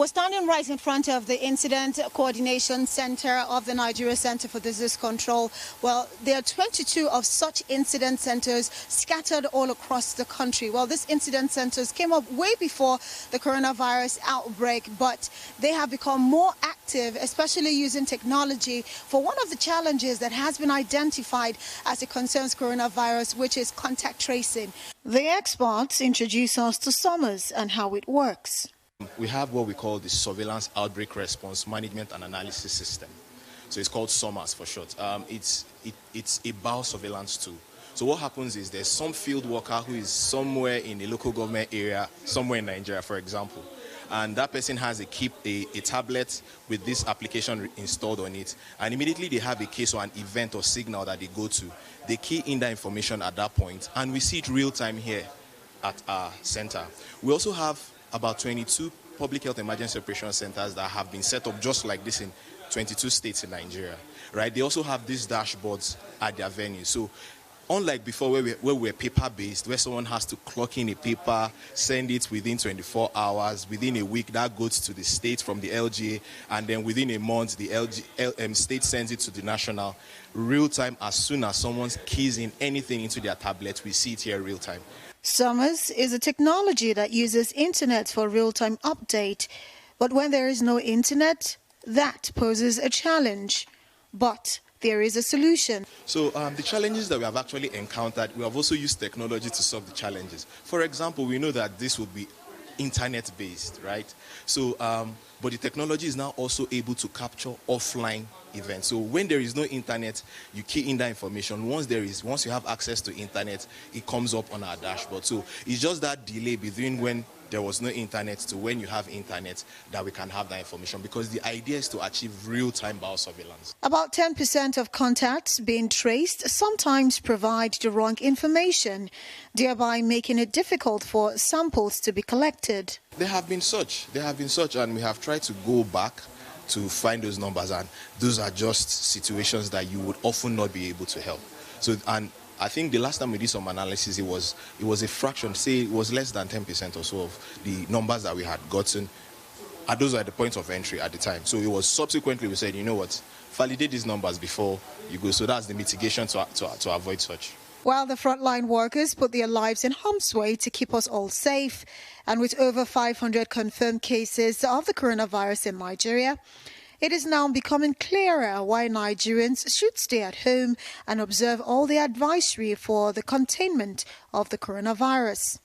We're standing right in front of the Incident Coordination Center of the Nigeria Center for Disease Control. Well, there are 22 of such incident centers scattered all across the country. Well, these incident centers came up way before the coronavirus outbreak, but they have become more active, especially using technology for one of the challenges that has been identified as it concerns coronavirus, which is contact tracing. The experts introduce us to SOMAS and how it works. We have what we call the Surveillance Outbreak Response Management and Analysis System. So it's called SOMAS for short. It's a biosurveillance tool. So what happens is there's some field worker who is somewhere in a local government area, somewhere in Nigeria, for example, and that person has a tablet with this application installed on it, and immediately they have a case or an event or signal that they go to. They key in that information at that point, and we see it real time here at our center. We also have about 22 public health emergency operation centers that have been set up just like this in 22 states in Nigeria, right? They also have these dashboards at their venues. So unlike before where we were paper-based, where someone has to clock in a paper, send it within 24 hours, within a week that goes to the state from the LGA, and then within a month the state sends it to the national. Real time, as soon as someone keys in anything into their tablet, we see it here real time. SOMAS is a technology that uses internet for real-time update. But when there is no internet, that poses a challenge. But there is a solution. So the challenges that we have actually encountered, we have also used technology to solve the challenges. For example, we know that this would be internet-based, right? So, but the technology is now also able to capture offline events. So when there is no internet, you key in that information. Once you have access to internet, it comes up on our dashboard. So it's just that delay between when there was no internet to when you have internet that we can have that information, because the idea is to achieve real-time biosurveillance. About 10% of contacts being traced sometimes provide the wrong information, thereby making it difficult for samples to be collected. There have been such, and we have tried to go back to find those numbers, and those are just situations that you would often not be able to help. So, and I think the last time we did some analysis, it was a fraction, say it was less than 10% or so of the numbers that we had gotten. And those are the points of entry at the time. So it was subsequently we said, you know what, validate these numbers before you go. So that's the mitigation to avoid such. While the frontline workers put their lives in harm's way to keep us all safe, and with over 500 confirmed cases of the coronavirus in Nigeria, it is now becoming clearer why Nigerians should stay at home and observe all the advisory for the containment of the coronavirus.